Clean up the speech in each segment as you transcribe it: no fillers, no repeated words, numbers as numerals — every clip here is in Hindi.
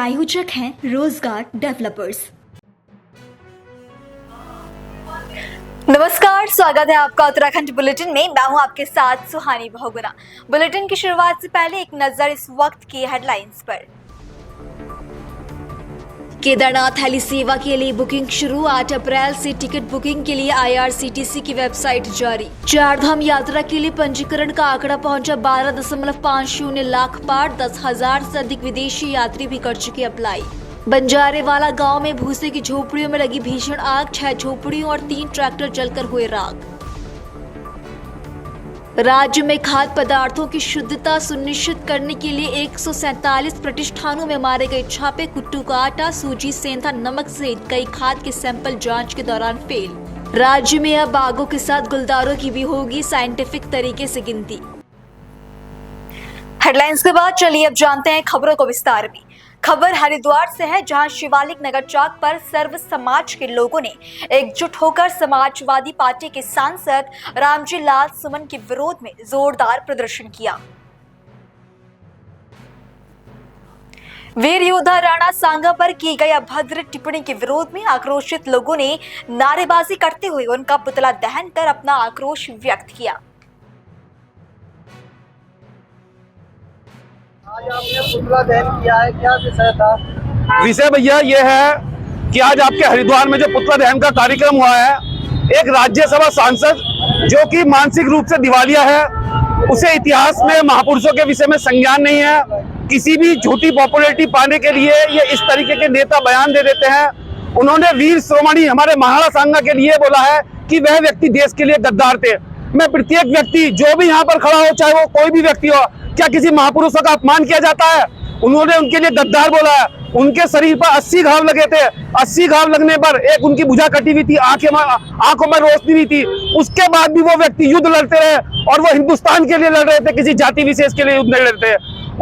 प्रायोजक हैं रोजगार डेवलपर्स। नमस्कार, स्वागत है आपका उत्तराखंड बुलेटिन में। मैं हूं आपके साथ सुहानी बहुगुना। बुलेटिन की शुरुआत से पहले एक नजर इस वक्त की हेडलाइंस पर। केदारनाथ हेली सेवा के लिए बुकिंग शुरू। 8 अप्रैल से टिकट बुकिंग के लिए IRCTC की वेबसाइट जारी। चारधाम यात्रा के लिए पंजीकरण का आंकड़ा पहुंचा 12.50 लाख पार। 10,000 से अधिक विदेशी यात्री भी कर चुके अप्लाई। बंजारेवाला गांव में भूसे की झोपड़ियों में लगी भीषण आग। 6 झोपड़ियों और 3 ट्रैक्टर जलकर हुए राख। राज्य में खाद्य पदार्थों की शुद्धता सुनिश्चित करने के लिए 147 प्रतिष्ठानों में मारे गए छापे। कुट्टू का आटा, सूजी, सेंधा, नमक सहित कई खाद्य के सैंपल जांच के दौरान फेल। राज्य में अब बागों के साथ गुलदारों की भी होगी साइंटिफिक तरीके से गिनती। हेडलाइंस के बाद चलिए अब जानते हैं खबरों को विस्तार में। खबर हरिद्वार से है, जहां शिवालिक नगर चौक पर सर्व समाज के लोगों ने एकजुट होकर समाजवादी पार्टी के सांसद रामजी लाल सुमन के विरोध में जोरदार प्रदर्शन किया। वीर योद्धा राणा सांगा पर की गई अभद्र टिप्पणी के विरोध में आक्रोशित लोगों ने नारेबाजी करते हुए उनका पुतला दहन कर अपना आक्रोश व्यक्त किया। आज आपने पुतला दहन किया है, क्या विषय था? विषय भैया ये है कि आज आपके हरिद्वार में जो पुतला दहन का कार्यक्रम हुआ है, एक राज्यसभा सांसद जो कि मानसिक रूप से दिवालिया है, उसे इतिहास में महापुरुषों के विषय में संज्ञान नहीं है। किसी भी झूठी पॉपुलैरिटी पाने के लिए ये इस तरीके के नेता बयान दे देते हैं। उन्होंने वीर शिरोमणि हमारे महाराणा सांगा के लिए बोला है कि वह व्यक्ति देश के लिए गद्दार थे। मैं प्रत्येक व्यक्ति जो भी यहाँ पर खड़ा हो, चाहे वो कोई भी व्यक्ति हो, क्या किसी महापुरुषों का अपमान किया जाता है? उन्होंने उनके लिए गद्दार बोला है। उनके शरीर पर 80 घाव लगे थे। 80 घाव लगने पर एक उनकी भुजा कटी हुई थी, आंखों में रोशनी हुई थी। उसके बाद भी वो व्यक्ति युद्ध लड़ते रहे और वो हिंदुस्तान के लिए लड़ रहे थे, किसी जाति विशेष के लिए युद्ध नहीं लड़ते।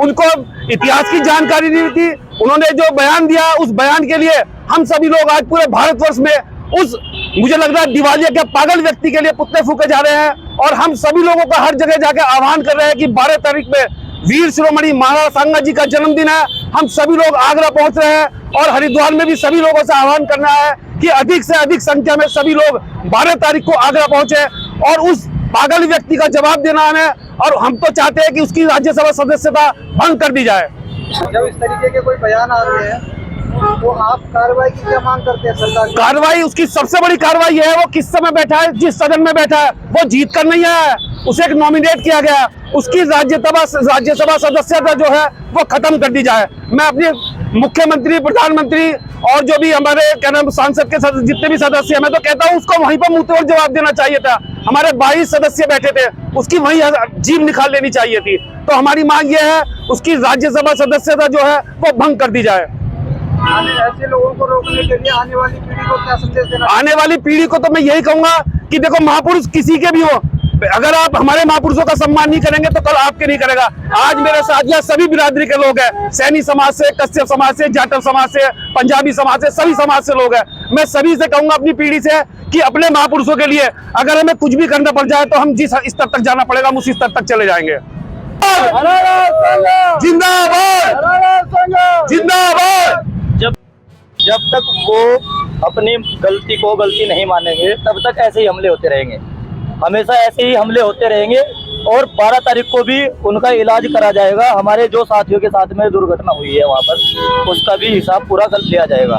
उनको इतिहास की जानकारी नहीं थी। उन्होंने जो बयान दिया, उस बयान के लिए हम सभी लोग आज पूरे भारतवर्ष में उस, मुझे लग रहा है, दिवालिया के पागल व्यक्ति के लिए पुतले फूके जा रहे हैं। और हम सभी लोगों का हर जगह जाकर आह्वान कर रहे हैं कि 12 तारीख में वीर शिरोमणि महाराणा सांगा जी का जन्मदिन है। हम सभी लोग आगरा पहुंच रहे हैं और हरिद्वार में भी सभी लोगों से आह्वान करना है कि अधिक से अधिक संख्या में सभी लोग 12 तारीख को आगरा पहुंचे और उस पागल व्यक्ति का जवाब देना है। और हम तो चाहते हैं कि उसकी राज्यसभा सदस्यता भंग कर दी जाए। जब इस तरीके के कोई बयान आते हैं तो आप कार्रवाई की क्या मांग करते हैं सरकार की? कार्रवाई, उसकी सबसे बड़ी कार्रवाई है वो किस समय बैठा है, जिस सदन में बैठा है वो जीत कर नहीं आया है, उसे एक नॉमिनेट किया गया, उसकी राज्यसभा सदस्यता जो है वो खत्म कर दी जाए। मैं अपने मुख्यमंत्री, प्रधानमंत्री और जो भी हमारे क्या नाम सांसद के जितने भी सदस्य हैं, मैं तो कहता हूँ उसको वहीं पर मुंहतोड़ जवाब देना चाहिए था। हमारे 22 सदस्य बैठे थे, उसकी वहीं जीभ निकाल लेनी चाहिए थी। तो हमारी मांग ये है उसकी राज्यसभा सदस्यता जो है वो भंग कर दी जाए। ऐसे लोगों को रोकने के लिए आने वाली पीढ़ी को क्या संदेश देना? आने वाली पीढ़ी को तो मैं यही कहूंगा कि देखो, महापुरुष किसी के भी हो, अगर आप हमारे महापुरुषों का सम्मान नहीं करेंगे तो कल आपके नहीं करेगा। आज मेरे साथ यह सभी बिरादरी के लोग हैं, सैनी समाज से, कश्यप समाज से, जाटव समाज से, पंजाबी समाज से, सभी समाज से लोग हैं। मैं सभी से कहूंगा अपनी पीढ़ी से कि अपने महापुरुषों के लिए अगर हमें कुछ भी करना पड़ जाए तो हम जिस स्तर तक जाना पड़ेगा हम उसी स्तर तक चले जाएंगे। जिंदाबाद, जिंदाबाद। जब तक वो अपनी गलती को गलती नहीं मानेंगे तब तक ऐसे ही हमले होते रहेंगे, हमेशा ऐसे ही हमले होते रहेंगे। और 12 तारीख को भी उनका इलाज करा जाएगा। हमारे जो साथियों के साथ में दुर्घटना हुई है वहाँ पर, उसका भी हिसाब पूरा कर लिया जाएगा।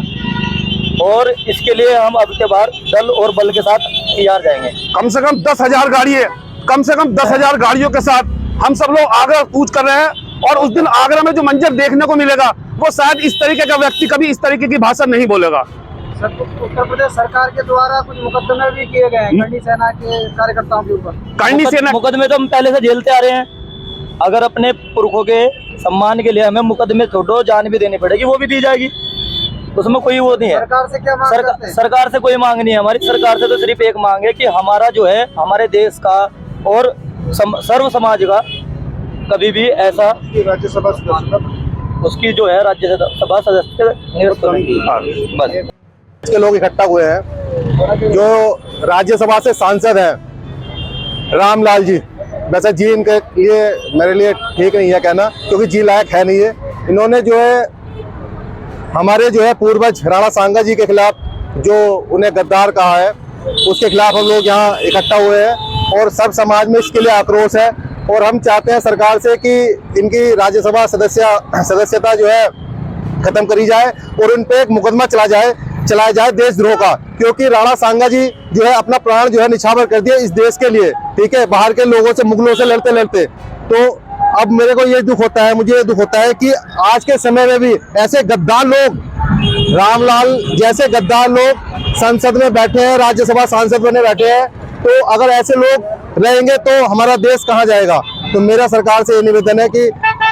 और इसके लिए हम अब के बार दल और बल के साथ तैयार जाएंगे। कम से कम 10,000 गाड़ी है, कम से कम 10,000 गाड़ियों के साथ हम सब लोग आगरा कूच कर रहे हैं। और उस दिन आगरा में जो मंजर देखने को मिलेगा वो शायद इस तरीके का व्यक्ति कभी इस तरीके की भाषा नहीं बोलेगा। उत्तर प्रदेश सरकार के द्वारा कुछ मुकदमे भी किए गए हैं करनी सेना के कार्यकर्ताओं के ऊपर। करनी सेना मुकदमे तो हम पहले से झेलते आ रहे हैं। अगर अपने पुरखों के सम्मान के लिए हमें मुकदमे छोड़ो, जान भी देनी पड़ेगी, वो भी दी जाएगी, उसमें कोई वो नहीं है। सरकार से क्या मांग करते हैं? सरकार से कोई मांग नहीं है हमारी। सरकार से तो सिर्फ एक मांग है कि हमारा जो है हमारे देश का और सर्व समाज का कभी भी ऐसा राज्यसभा उसकी जो है राज्यसभा सदस्य नियुक्त होगी। बस के लोग इकट्ठा हुए हैं जो राज्यसभा से सांसद हैं, रामलाल जी। वैसे जी इनके लिए मेरे लिए ठीक नहीं है कहना, क्योंकि जी लायक है नहीं है। इन्होंने जो है हमारे जो है पूर्वज राणा सांगा जी के खिलाफ जो उन्हें गद्दार कहा है, उसके खिलाफ हम लोग यहाँ इकट्ठा हुए हैं और सब समाज में इसके लिए आक्रोश है। और हम चाहते हैं सरकार से कि इनकी राज्यसभा सदस्यता जो है खत्म करी जाए और उन पे एक मुकदमा चलाया जाए देशद्रोह का, क्योंकि राणा सांगा जी जो है अपना प्राण जो है निछावर कर दिया इस देश के लिए, ठीक है, बाहर के लोगों से, मुगलों से लड़ते लड़ते। तो अब मेरे को ये दुख होता है, मुझे ये दुख होता है कि आज के समय में भी ऐसे गद्दार लोग, रामलाल जैसे गद्दार लोग संसद में बैठे हैं, राज्यसभा सांसद बने बैठे हैं। तो अगर ऐसे लोग रहेंगे तो हमारा देश कहाँ जाएगा। तो मेरा सरकार से ये निवेदन है कि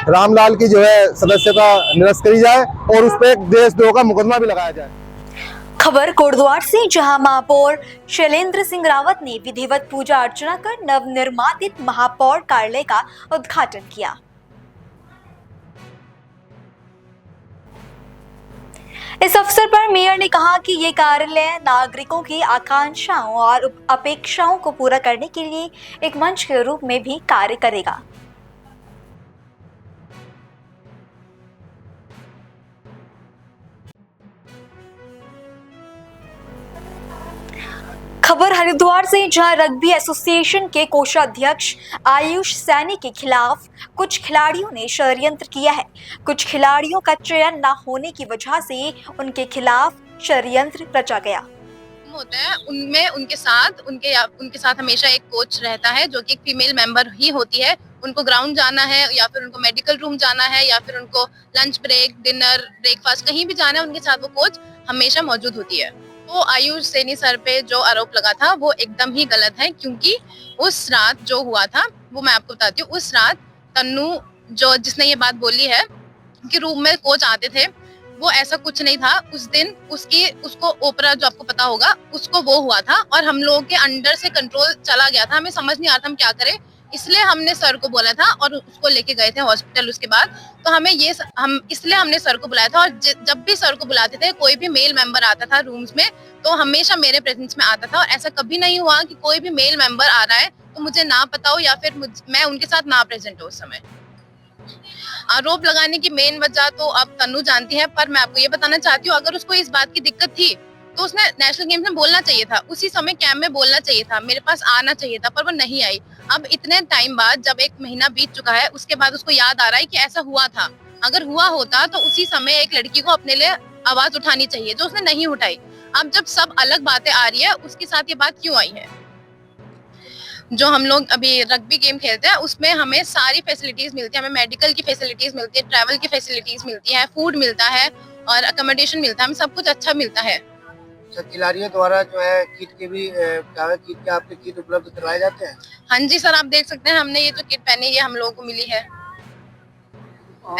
रामलाल की जो है सदस्यता निरस्त करी जाए और उस पर एक देशद्रोह का मुकदमा भी लगाया जाए। खबर कोटद्वार से, जहां महापौर शैलेंद्र सिंह रावत ने विधिवत पूजा अर्चना कर नवनिर्मित महापौर कार्यालय का उद्घाटन किया। इस अवसर पर मेयर ने कहा कि ये कार्यालय नागरिकों की आकांक्षाओं और अपेक्षाओं को पूरा करने के लिए एक मंच के रूप में भी कार्य करेगा। खबर हरिद्वार से, जहां रग्बी एसोसिएशन के कोषाध्यक्ष आयुष सैनी के खिलाफ कुछ खिलाड़ियों ने षड्यंत्र किया है। कुछ खिलाड़ियों का चयन न होने की वजह से उनके खिलाफ षड्यंत्र रचा गया। होता है उनमें उनके साथ हमेशा एक कोच रहता है जो कि एक फीमेल मेंबर ही होती है। उनको ग्राउंड जाना है या फिर उनको मेडिकल रूम जाना है या फिर उनको लंच ब्रेक, डिनर, ब्रेकफास्ट कहीं भी जाना है, उनके साथ वो कोच हमेशा मौजूद होती है। तो आयुष सैनी सर पे जो आरोप लगा था वो एकदम ही गलत है, क्योंकि उस रात जो हुआ था वो मैं आपको बताती हूँ। उस रात तन्नू जिसने ये बात बोली है कि रूम में कोच आते थे, वो ऐसा कुछ नहीं था। उस दिन उसको ओपरा जो आपको पता होगा उसको वो हुआ था और हम लोगों के अंडर से कंट्रोल चला गया था। हमें समझ नहीं आ रहा था हम क्या करें, इसलिए हमने सर को बोला था और उसको लेके गए थे हॉस्पिटल। उसके बाद तो इसलिए हमने सर को बुलाया था। और जब भी सर को बुलाते थे, कोई भी मेल मेंबर आता था रूम्स में तो हमेशा मेरे प्रेजेंस में आता था। और ऐसा कभी नहीं हुआ कि कोई भी मेल मेंबर आ रहा है तो मुझे ना पता हो या फिर मैं उनके साथ ना प्रेजेंट हो उस समय। आरोप लगाने की मेन वजह तो अब तन्नू जानती है, पर मैं आपको ये बताना चाहती हूँ, अगर उसको इस बात की दिक्कत थी तो उसने नेशनल गेम्स में बोलना चाहिए था, उसी समय कैंप में बोलना चाहिए था, मेरे पास आना चाहिए था, पर वो नहीं आई। अब इतने टाइम बाद, जब 1 महीना बीत चुका है, उसके बाद उसको याद आ रहा है कि ऐसा हुआ था। अगर हुआ होता तो उसी समय एक लड़की को अपने लिए आवाज उठानी चाहिए, जो उसने नहीं उठाई। अब जब सब अलग बातें आ रही है, उसके साथ ये बात क्यों आई है? जो हम लोग अभी रग्बी गेम खेलते हैं उसमें हमें सारी फैसिलिटीज मिलती है, हमें मेडिकल की फैसिलिटीज मिलती है, ट्रैवल की फैसिलिटीज मिलती है, फूड मिलता है और अकोमोडेशन मिलता है, हमें सब कुछ अच्छा मिलता है। खिलाड़ियों द्वारा जो है किट के भी किट के आपके किट उपलब्ध करवाए जाते हैं? हाँ जी सर, आप देख सकते हैं हमने ये जो किट पहनी ये हम लोगों को मिली है।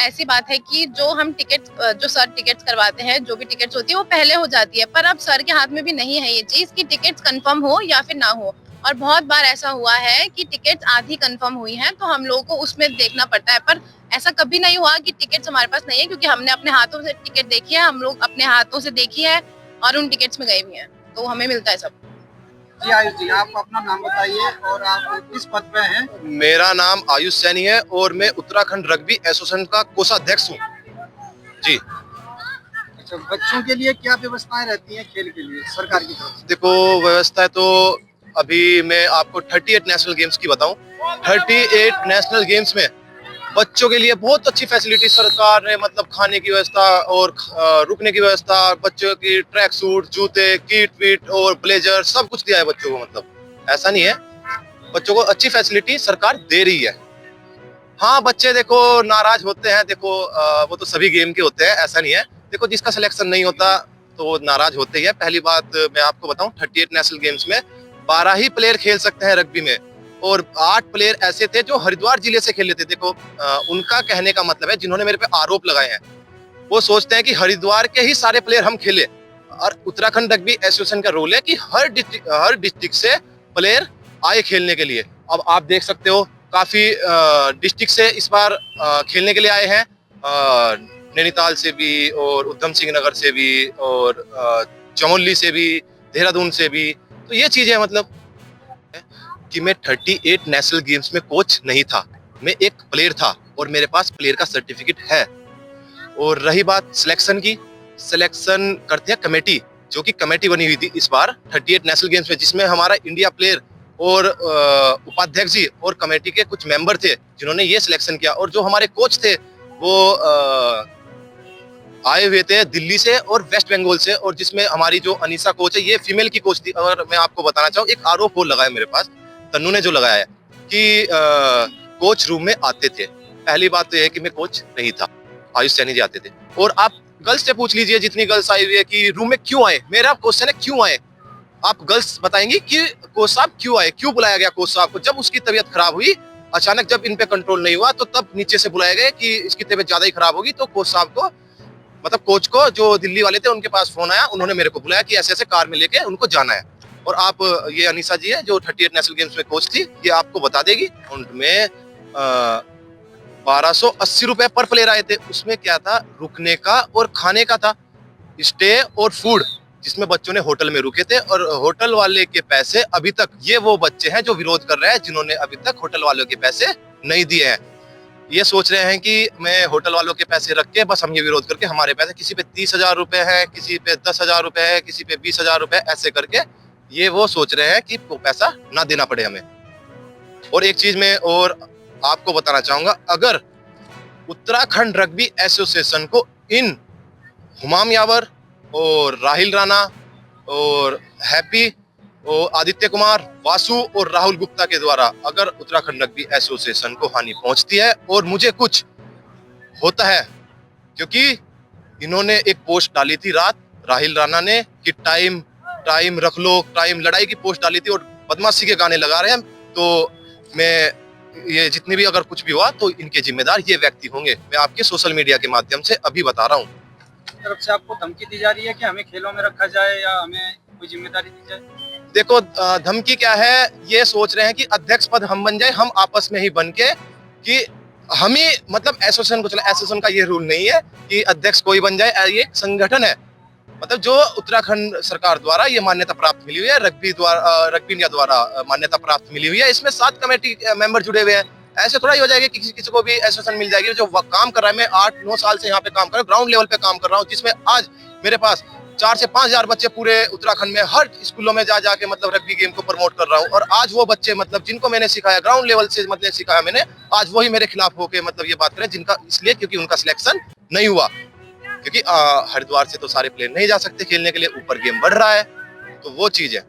ऐसी बात है कि जो सर टिकट्स करवाते हैं, जो भी टिकट्स होती है वो पहले हो जाती है, पर अब सर के हाथ में भी नहीं है ये चीज कि टिकट्स कंफर्म हो या फिर ना हो। और बहुत बार ऐसा हुआ है कि टिकट्स आधी कंफर्म हुई हैं तो हम लोगों को उसमें देखना पड़ता है, पर ऐसा कभी नहीं हुआ कि टिकट्स हमारे पास नहीं है, क्योंकि हमने अपने हाथों से टिकट देखी है, हम लोग अपने हाथों से देखी है और उन टिकट्स में गए भी हैं, तो हमें मिलता है सब। जी आयुष जी, आप अपना नाम बताइए और आप किस पद पे हैं? मेरा नाम आयुष सैनी है और मैं उत्तराखंड रग्बी एसोसिएशन का कोषाध्यक्ष हूँ जी। अच्छा, बच्चों के लिए क्या व्यवस्थाएं रहती हैं खेल के लिए सरकार की तरफ से? देखो, व्यवस्था तो अभी मैं आपको 38 नेशनल गेम्स की बताऊं। 38 नेशनल गेम्स में बच्चों के लिए बहुत अच्छी फैसिलिटी सरकार ने, मतलब खाने की व्यवस्था और रुकने की व्यवस्था, बच्चों की ट्रैक सूट, जूते, किट विट और ब्लेजर सब कुछ दिया है बच्चों को। मतलब ऐसा नहीं है, बच्चों को अच्छी फैसिलिटी सरकार दे रही है। हाँ, बच्चे देखो नाराज होते हैं, देखो वो तो सभी गेम के होते हैं, ऐसा नहीं है। देखो, जिसका सिलेक्शन नहीं होता तो वो नाराज होते ही है। पहली बात मैं आपको बताऊं, 38 नेशनल गेम्स में 12 ही प्लेयर खेल सकते हैं रग्बी में, और 8 प्लेयर ऐसे थे जो हरिद्वार जिले से खेल लेते। देखो, उनका कहने का मतलब है, जिन्होंने मेरे पे आरोप लगाए हैं, वो सोचते हैं कि हरिद्वार के ही सारे प्लेयर हम खेले। और उत्तराखंड रग्बी एसोसिएशन का रूल है कि हर डिस्ट्रिक्ट से प्लेयर आए खेलने के लिए। अब आप देख सकते हो, काफी डिस्ट्रिक्ट से इस बार खेलने के लिए आए हैं, नैनीताल से भी और उधम सिंह नगर से भी और चमोली से भी, देहरादून से भी। तो ये चीजें मतलब कि मैं 38 नेशनल गेम्स में कोच नहीं था, मैं एक प्लेयर था और मेरे पास प्लेयर का सर्टिफिकेट है। और रही बात सिलेक्शन की, सिलेक्शन करते हैं कमेटी, जो कि कमेटी बनी हुई थी इस बार 38 नेशनल गेम्स में, जिसमें हमारा इंडिया प्लेयर और उपाध्यक्ष जी और कमेटी के कुछ मेंबर थे जिन्होंने ये सिलेक्शन किया। और जो हमारे कोच थे वो आए हुए थे दिल्ली से और वेस्ट बंगाल से, और जिसमें हमारी जो अनीसा कोच है ये फीमेल की कोच थी। और मैं आपको बताना चाहूँ, एक आरोप और लगाया मेरे पास, तन्नू ने जो लगाया है कि कोच रूम में आते थे। पहली बात तो यह है कि मैं कोच नहीं था, आयुष सैनी जी आते थे। और आप गर्ल्स से पूछ लीजिए, जितनी गर्ल्स आई हुई है, कि रूम में क्यों आए। मेरा क्वेश्चन है क्यों आए। आप गर्ल्स बताएंगी कि कोच साहब क्यों आए, क्यों बुलाया गया कोच साहब को। जब उसकी तबीयत खराब हुई अचानक, जब इन पे कंट्रोल नहीं हुआ, तो तब नीचे से बुलाया गया कि इसकी तबीयत ज्यादा ही खराब होगी। तो कोच साहब को, मतलब कोच को, जो दिल्ली वाले थे उनके पास फोन आया, उन्होंने मेरे को बुलाया कि ऐसे ऐसे कार में लेके उनको जाना है। और आप, ये अनीसा जी है जो 38 नेशनल गेम्स में कोच थी, ये आपको बता देगी। उनमें 1280 रुपए पर प्लेयर आए थे। उसमें क्या था, रुकने का और खाने का था, स्टे और फूड, जिसमें बच्चों ने होटल में रुके थे। और होटल वाले के पैसे अभी तक, ये वो बच्चे हैं जो विरोध कर रहे हैं, जिन्होंने अभी तक होटल वालों के पैसे नहीं दिए हैं। ये सोच रहे हैं कि मैं होटल वालों के पैसे रख के बस हम ये विरोध करके हमारे पैसे, किसी पे 30,000 रुपए है, किसी पे 10,000 रुपए है, किसी पे 20,000 रुपए, ऐसे करके ये वो सोच रहे हैं कि वो पैसा ना देना पड़े हमें। और एक चीज मैं और आपको बताना चाहूंगा, अगर उत्तराखंड रग्बी एसोसिएशन को इन हुमाम यावर और राहिल राणा और हैप्पी और आदित्य कुमार, वासु और राहुल गुप्ता के द्वारा अगर उत्तराखंड रग्बी एसोसिएशन को हानि पहुंचती है और मुझे कुछ होता है, क्योंकि इन्होंने एक पोस्ट डाली थी रात, राहिल राणा ने, कि टाइम रख लो, टाइम लड़ाई की पोस्ट डाली थी और बदमाशी के गाने लगा रहे हैं। तो मैं, ये जितनी भी अगर कुछ भी हुआ तो इनके जिम्मेदार ये व्यक्ति होंगे। मैं आपके सोशल मीडिया के माध्यम से अभी बता रहा हूँ। तरफ से आपको धमकी दी जा रही है कि हमें खेलों में रखा जाए या हमें कोई जिम्मेदारी दी जाए? देखो, धमकी क्या है, ये सोच रहे हैं कि अध्यक्ष पद हम बन जाए, हम आपस में ही बन के, कि हम ही मतलब एसोसिएशन को चला। एसोसिएशन का ये रूल नहीं है कि अध्यक्ष कोई बन जाए, ये एक संगठन है, मतलब जो उत्तराखंड सरकार द्वारा ये मान्यता प्राप्त मिली हुई है, रग्बी इंडिया द्वारा मान्यता प्राप्त मिली हुई है। इसमें 7 कमेटी मेंबर जुड़े हुए हैं। ऐसे थोड़ा ही हो जाएगा कि किसी को भी एसोसिएशन मिल जाएगी। जो काम कर रहा है, मैं 8-9 साल से यहाँ पे काम कर रहा हूँ, ग्राउंड लेवल पे काम कर रहा हूँ, जिसमें आज मेरे पास 4 से 5,000 बच्चे पूरे उत्तराखंड में हर स्कूलों में जा के मतलब रग्बी गेम को प्रमोट कर रहा हूँ। और आज वो बच्चे, मतलब जिनको मैंने सिखाया ग्राउंड लेवल से, मतलब सिखाया मैंने, आज वही मेरे खिलाफ होके मतलब ये बात करें, जिनका इसलिए क्योंकि उनका सिलेक्शन नहीं हुआ। क्योंकि हरिद्वार से तो सारे प्लेयर नहीं जा सकते खेलने के लिए, ऊपर गेम बढ़ रहा है, तो वो चीज है।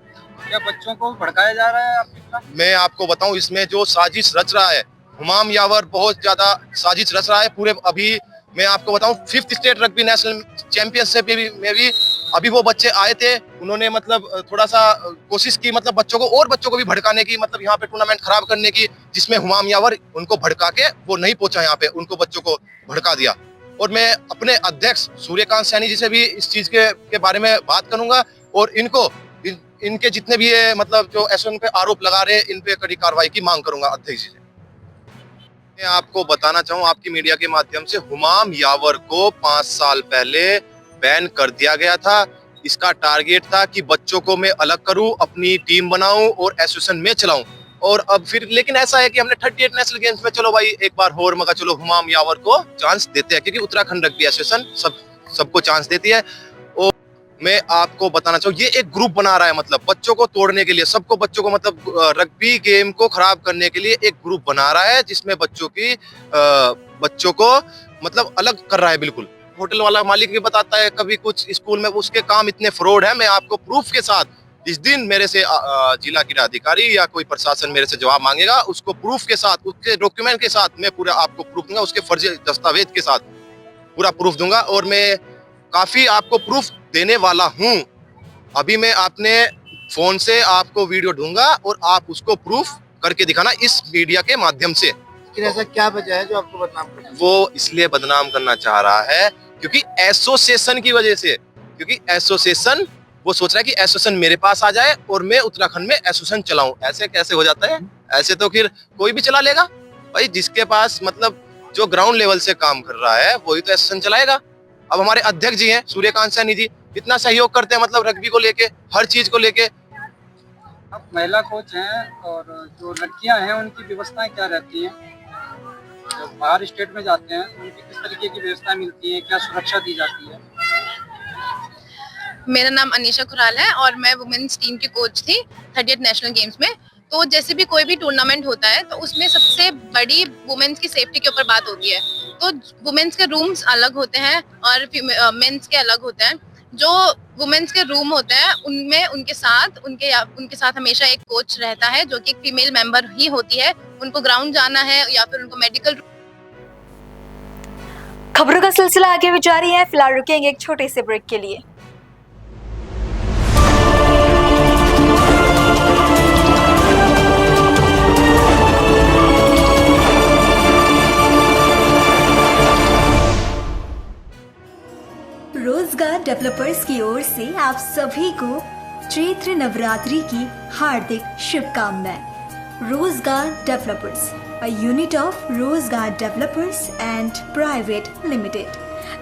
क्या बच्चों को भड़काया जा रहा है आपके खिलाफ? मैं आपको बताऊं, इसमें जो साजिश रच रहा है हुमाम यावर, बहुत ज्यादा साजिश रच रहा है पूरे। अभी मैं आपको बताऊं, 5th state rugby national championship में भी अभी वो बच्चे आए थे, उन्होंने मतलब थोड़ा सा कोशिश की, मतलब बच्चों को भी भड़काने की, मतलब यहाँ पे टूर्नामेंट खराब करने की, जिसमें हुमाम यावर उनको भड़का के वो नहीं पहुंचा यहाँ पे, उनको बच्चों को भड़का दिया। और मैं अपने अध्यक्ष सूर्यकांत सैनी जी से भी इस चीज के बारे में बात करूंगा, और इनके जितने भी ये मतलब जो एसओएन पे आरोप लगा रहे हैं, इन पे कड़ी कार्रवाई की मांग करूंगा अध्यक्ष जी से। मैं आपको बताना चाहूँ आपकी मीडिया के माध्यम से, हुमाम यावर को 5 साल पहले बैन कर दिया गया था। इसका टारगेट था कि बच्चों को मैं अलग करूं, अपनी टीम बनाऊं और एसोसिएशन में चलाऊं। और अब फिर लेकिन ऐसा है कि हमने 38 नेशनल गेम्स में, चलो भाई एक बार और मौका, चलो हुमाम यावर को चांस देते हैं, क्योंकि उत्तराखंड रग्बी एसोसिएशन सबको चांस देती है। और मैं आपको बताना चाहूँ, ये एक ग्रुप बना रहा है, मतलब बच्चों को तोड़ने के लिए, बच्चों को मतलब रग्बी गेम को खराब करने के लिए एक ग्रुप बना रहा है, जिसमें बच्चों को मतलब अलग कर रहा है बिल्कुल। होटल वाला मालिक भी बताता है कभी कुछ स्कूल में, उसके काम इतने फ्रॉड है। मैं आपको प्रूफ के साथ, जिस दिन मेरे से जिला क्रीड़ा अधिकारी या कोई प्रशासन मेरे से जवाब मांगेगा, उसको प्रूफ के साथ, उसके डॉक्यूमेंट के साथ मैं पूरा आपको प्रूफ दूंगा, उसके फर्जी दस्तावेज के साथ पूरा प्रूफ दूंगा। और मैं काफी आपको प्रूफ देने वाला हूं। अभी मैं अपने फोन से आपको वीडियो दूंगा और आप उसको प्रूफ करके दिखाना इस मीडिया के माध्यम से। लेकिन ऐसा क्या वजह है जो आपको बदनाम कर रहा है? वो इसलिए बदनाम करना चाह रहा है क्योंकि एसोसिएशन की वजह से, क्योंकि एसोसिएशन, वो सोच रहा है कि एसोसिएशन मेरे पास आ जाए और मैं उत्तराखंड में एसोसिएशन चलाऊं। ऐसे कैसे हो जाता है? ऐसे तो फिर कोई भी चला लेगा भाई, जिसके पास मतलब जो ग्राउंड लेवल से काम कर रहा है वही तो एसोसिएशन चलाएगा। अब हमारे अध्यक्ष जी हैं सूर्यकांत सैनी जी, इतना सहयोग करते हैं मतलब रग्बी को लेके, हर चीज को लेके। आप महिला कोच हैं, और जो लड़कियां हैं उनकी व्यवस्थाएं क्या रहती हैं? जब बाहर स्टेट में जाते हैं तो उनकी किस तरीके की व्यवस्था मिलती है, क्या सुरक्षा दी जाती है? मेरा नाम अनीशा खुराल है और मैं वुमेन्स टीम की कोच थी 30th नेशनल गेम्स में। तो जैसे भी कोई भी टूर्नामेंट होता है तो उसमें सबसे बड़ी वुमेन्स की सेफ्टी के ऊपर बात होती है। तो वुमेन्स के रूम्स अलग होते हैं और मेंस के अलग होते हैं। जो वुमेन्स के रूम होते हैं उनमें उनके साथ हमेशा एक कोच रहता है जो कि एक फीमेल मेंबर ही होती है। उनको ग्राउंड जाना है या फिर उनको मेडिकल। खबरों का सिलसिला आगे भी जारी है, फिलहाल रुकेंगे एक छोटे से ब्रेक के लिए। रोजगार डेवलपर्स की ओर से आप सभी को चैत्र नवरात्रि की हार्दिक शुभकामनाएं। रोजगार डेवलपर्स, अ यूनिट ऑफ रोजगार डेवलपर्स एंड प्राइवेट लिमिटेड।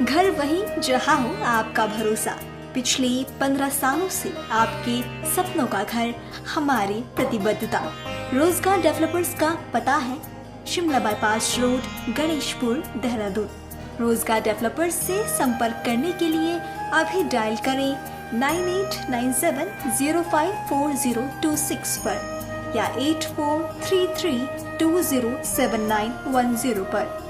घर वहीं जहां हो आपका भरोसा। पिछले 15 सालों से आपके सपनों का घर हमारी प्रतिबद्धता। रोजगार डेवलपर्स का पता है शिमला बाईपास रोड, गणेशपुर, देहरादून। रोजगार डेवलपर्स से संपर्क करने के लिए अभी डायल करें 9897054026 पर या 8433207910 पर।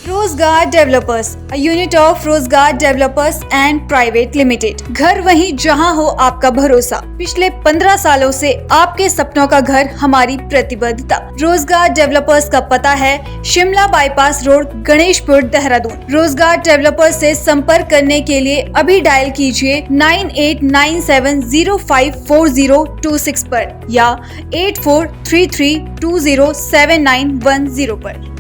रोजगार डेवलपर्स, अ यूनिट ऑफ रोजगार डेवलपर्स एंड प्राइवेट लिमिटेड। घर वहीं जहां हो आपका भरोसा। पिछले 15 सालों से आपके सपनों का घर हमारी प्रतिबद्धता। रोजगार डेवलपर्स का पता है शिमला बाईपास रोड, गणेशपुर, देहरादून। रोजगार डेवलपर्स से संपर्क करने के लिए अभी डायल कीजिए 9897054026 पर या 8433207910 पर।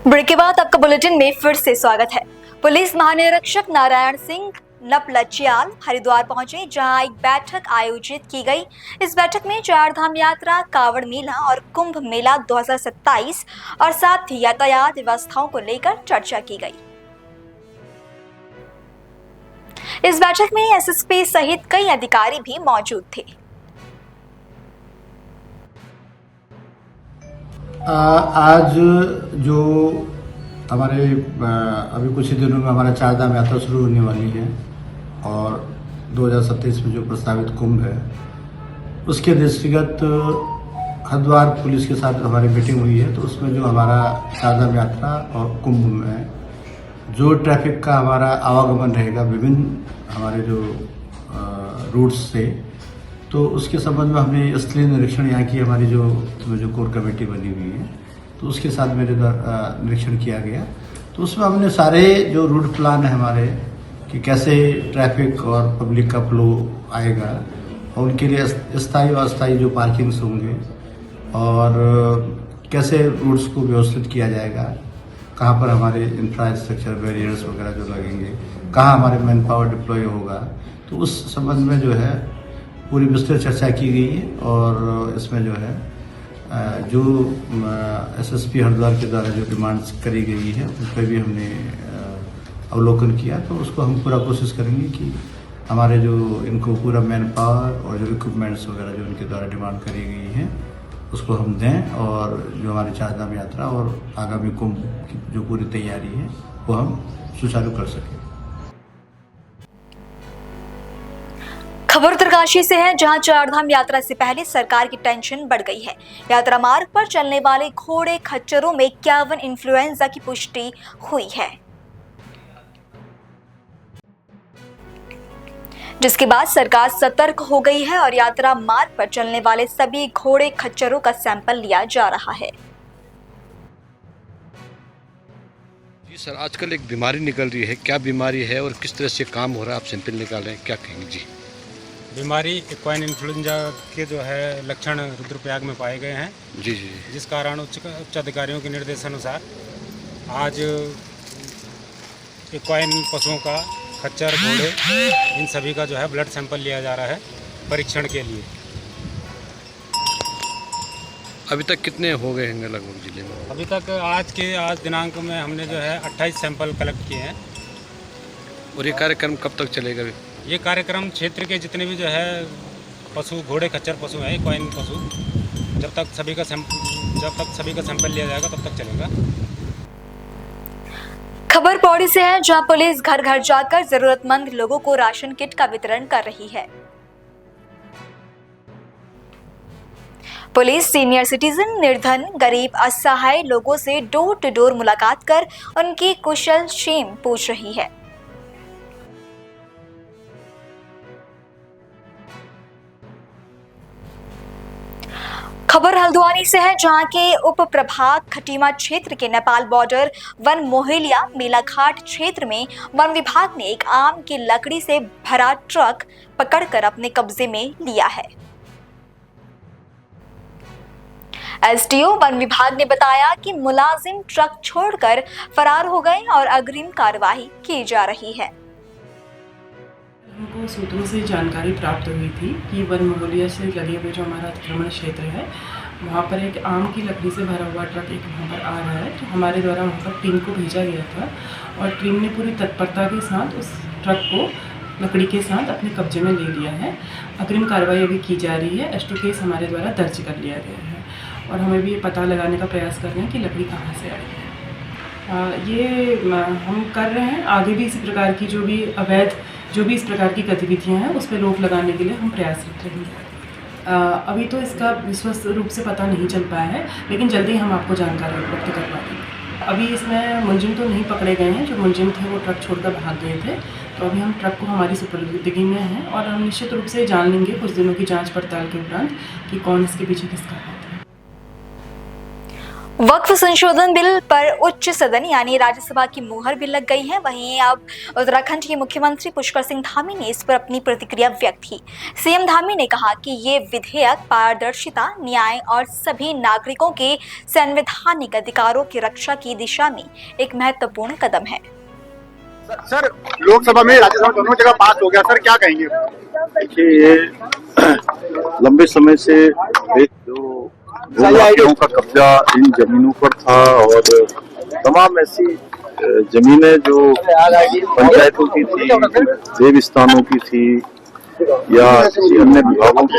ब्रेक के बाद आपका बुलेटिन में फिर से स्वागत है। पुलिस महानिरीक्षक नारायण सिंह नपलचियाल हरिद्वार पहुंचे, जहां एक बैठक आयोजित की गई। इस बैठक में चार धाम यात्रा, कावड़ मेला और कुंभ मेला 2027 और साथ ही यातायात व्यवस्थाओं को लेकर चर्चा की गई। इस बैठक में एसएसपी सहित कई अधिकारी भी मौजूद थे। आज जो हमारे अभी कुछ ही दिनों में हमारा चार धाम यात्रा शुरू होने वाली है और 2027 में जो प्रस्तावित कुंभ है उसके दृष्टिगत हरिद्वार पुलिस के साथ हमारी मीटिंग हुई है। तो उसमें जो हमारा चार धाम यात्रा और कुंभ में जो ट्रैफिक का हमारा आवागमन रहेगा विभिन्न हमारे जो रूट्स से, तो उसके संबंध में हमने स्थलीय निरीक्षण यहाँ की हमारी जो कोर कमेटी बनी हुई है तो उसके साथ मेरे द्वारा निरीक्षण किया गया। तो उसमें हमने सारे जो रूट प्लान है हमारे कि कैसे ट्रैफिक और पब्लिक का फ्लो आएगा और उनके लिए स्थायी और अस्थायी जो पार्किंग्स होंगे और कैसे रूट्स को व्यवस्थित किया जाएगा, कहाँ पर हमारे इंफ्रास्ट्रक्चर बैरियर्स वगैरह जो लगेंगे, कहाँ हमारे मैन पावर डिप्लॉय होगा, तो उस संबंध में जो है पूरी विस्तृत चर्चा की गई है। और इसमें जो है जो एसएसपी हरिद्वार के द्वारा जो डिमांड्स करी गई है उस पर भी हमने अवलोकन किया। तो उसको हम पूरा कोशिश करेंगे कि हमारे जो इनको पूरा मैन पावर और जो इक्विपमेंट्स वगैरह जो उनके द्वारा डिमांड करी गई है उसको हम दें और जो हमारी चार धाम यात्रा और आगामी कुंभ की जो पूरी तैयारी है वो हम सुचारू कर सकें। खबर उत्तरकाशी से है, जहां चारधाम यात्रा से पहले सरकार की टेंशन बढ़ गई है। यात्रा मार्ग पर चलने वाले घोड़े खच्चरों में 51 इन्फ्लुएंजा की पुष्टि हुई है, जिसके बाद सरकार सतर्क हो गई है और यात्रा मार्ग पर चलने वाले सभी घोड़े खच्चरों का सैंपल लिया जा रहा है। जी सर, आजकल एक बीमारी निकल रही है, क्या बीमारी है और किस तरह से काम हो रहा है? आप सैंपल निकाल रहे हैं, क्या कहेंगे? जी, बीमारी इक्वाइन इन्फ्लुएंजा के जो है लक्षण रुद्रप्रयाग में पाए गए हैं। जी जी, जिस कारण उच्च अधिकारियों के निर्देशानुसार आज इक्वाइन पशुओं का, खच्चर, घोड़े, इन सभी का जो है ब्लड सैंपल लिया जा रहा है परीक्षण के लिए। अभी तक कितने हो गए हैं लगभग जिले में? अभी तक आज दिनांक में हमने जो है 28 सैंपल कलेक्ट किए हैं और ये कार्यक्रम कब तक चलेगा? ये कार्यक्रम क्षेत्र के जितने भी जो है पशु, घोड़े खच्चर पशु हैं, इक्वाइन पशु, जब तक सभी का सैंपल लिया जाएगा तब तक चलेगा। खबर पौड़ी से है, जहां पुलिस घर घर जाकर जरूरतमंद लोगों को राशन किट का वितरण कर रही है। पुलिस सीनियर सिटीजन, निर्धन, गरीब, असहाय लोगों से डोर टू डोर मुलाकात कर उनकी कुशल क्षेम पूछ रही है। खबर हल्द्वानी से है, जहां के उप प्रभाग खटीमा क्षेत्र के नेपाल बॉर्डर वन मोहलिया मेलाघाट क्षेत्र में वन विभाग ने एक आम की लकड़ी से भरा ट्रक पकड़कर अपने कब्जे में लिया है। एसडीओ वन विभाग ने बताया कि मुलाजिम ट्रक छोड़कर फरार हो गए और अग्रिम कार्रवाई की जा रही है। हमको सूत्रों से जानकारी प्राप्त हुई थी कि वन मोहलिया से लगे हुए जो हमारा अतिक्रमण क्षेत्र है, वहाँ पर एक आम की लकड़ी से भरा हुआ ट्रक एक वहाँ पर आ रहा है। तो हमारे द्वारा वहाँ पर टीम को भेजा गया था और टीम ने पूरी तत्परता के साथ उस ट्रक को लकड़ी के साथ अपने कब्जे में ले लिया है। अग्रिम कार्रवाई अभी की जा रही है। एसटू केस हमारे द्वारा दर्ज कर लिया गया है और हमें भी ये पता लगाने का प्रयास कर रहे हैं कि लकड़ी कहाँ से आई है। ये हम कर रहे हैं। आगे भी इसी प्रकार की जो भी इस प्रकार की गतिविधियां हैं उस पर रोक लगाने के लिए हम प्रयासरत रहेंगे। अभी तो इसका विश्वस्त रूप से पता नहीं चल पाया है, लेकिन जल्दी हम आपको जानकारी उपलब्ध करवा देंगे। अभी इसमें मुलजिम तो नहीं पकड़े गए हैं। जो मुलजिम थे वो ट्रक छोड़कर भाग गए थे, तो अभी हम ट्रक को हमारी सुपुर्दगी में हैं और हम निश्चित रूप से जान लेंगे कुछ दिनों की जाँच पड़ताल के उपरांत कि कौन इसके पीछे किसका हाथ है। वक्फ संशोधन बिल पर उच्च सदन यानी राज्यसभा की मुहर भी लग गई है। वहीं अब उत्तराखंड के मुख्यमंत्री पुष्कर सिंह धामी ने इस पर अपनी प्रतिक्रिया व्यक्त की। सीएम धामी ने कहा कि ये विधेयक पारदर्शिता, न्याय और सभी नागरिकों के संवैधानिक अधिकारों की रक्षा की दिशा में एक महत्वपूर्ण कदम है। सर, लोकसभा में राज्यसभा दोनों जगह पास हो गया, सर क्या कहेंगे? देखिए, ये लंबे समय से एक जो लोगों का कब्जा इन जमीनों पर था और तमाम ऐसी जमीनें जो पंचायतों की थी, देव स्थानों की थी या किसी अन्य विभागों की,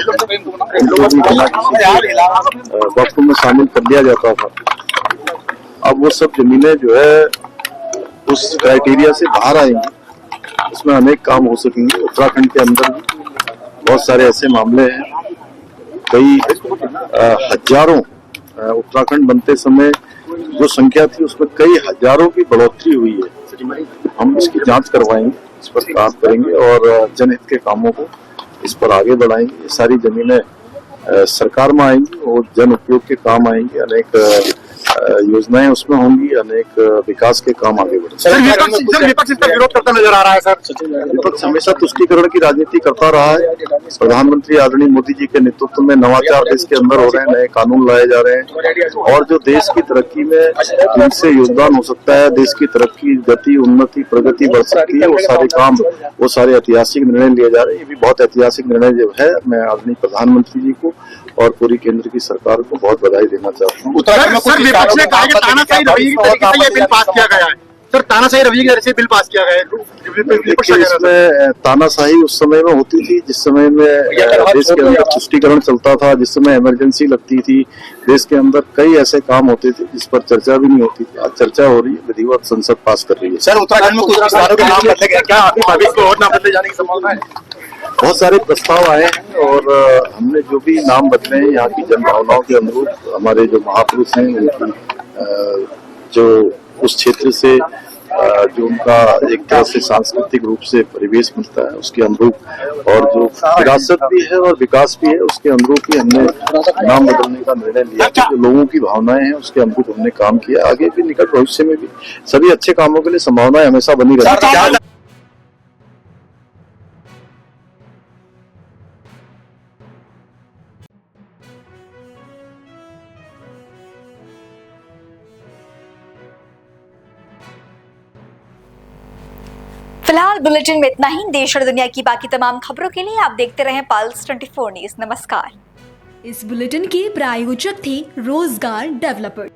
वक्फ में शामिल कर लिया जाता था। अब वो सब जमीनें जो है उस क्राइटेरिया से बाहर आएंगी, उसमें अनेक काम हो सकेंगे। उत्तराखंड के अंदर बहुत सारे ऐसे मामले हैं, कई हजारों, उत्तराखंड बनते समय जो संख्या थी उसमें कई हजारों की बढ़ोतरी हुई है। हम इसकी जांच करवाएंगे, इस पर काम करेंगे और जनहित के कामों को इस पर आगे बढ़ाएंगे। ये सारी जमीनें सरकार में आएंगी और जन उपयोग के काम आएंगी, अनेक योजनाएं उसमें होंगी, अनेक विकास के काम आगे बढ़ेंगे। विपक्ष इसका विरोध करता नजर आ रहा है सर। विपक्ष हमेशा तुष्टीकरण की राजनीति करता रहा है। प्रधानमंत्री आदरणीय मोदी जी के नेतृत्व में नवाचार देश के अंदर हो रहे हैं, नए कानून लाए जा रहे हैं और जो देश की तरक्की में जिनसे योगदान हो सकता है, देश की तरक्की, गति, उन्नति, प्रगति बढ़ सकती है, वो सारे काम, वो सारे ऐतिहासिक निर्णय लिए जा रहे हैं। ये भी बहुत ऐतिहासिक निर्णय जो है, मैं आदरणीय प्रधानमंत्री जी को और पूरी केंद्र की सरकार को बहुत बधाई देना चाहता हूँ। सर, विपक्ष ने कहा कि तानाशाही रवैये की तरीके से ये बिल पास किया गया है। सर, तानाशाही रवैये की तरीके से बिल पास किया गया है। इसमें तानाशाही उस समय में होती थी जिस समय में देश के अंदर तुष्टीकरण चलता था, जिस समय इमरजेंसी लगती थी, देश के अंदर कई ऐसे काम होते थे जिस पर चर्चा भी नहीं होती थी। आज चर्चा हो रही है, विधिवत संसद पास कर रही है। सर, उत्तराखंड में कुछ विस्तारों के नाम बदले गए, क्या अभी भविष्य में और नाम बदले जाने की संभावना है? बहुत सारे प्रस्ताव आए हैं और हमने जो भी नाम बदले हैं यहाँ की जनभावनाओं के अनुरूप, हमारे जो महापुरुष हैं उनकी जो उस क्षेत्र से जो उनका एक तरह से सांस्कृतिक रूप से परिवेश मिलता है उसके अनुरूप और जो विरासत भी है और विकास भी है उसके अनुरूप ही हमने नाम बदलने का निर्णय लिया। जो लोगों की भावनाएं हैं उसके अनुरूप हमने काम किया। आगे भी निकट भविष्य में भी सभी अच्छे कामों के लिए संभावनाएं हमेशा बनी रहेगी। फिलहाल बुलेटिन में इतना ही। देश और दुनिया की बाकी तमाम खबरों के लिए आप देखते रहें पल्स 24 न्यूज। नमस्कार। इस बुलेटिन की प्रायोजक थी रोजगार डेवलपर्स।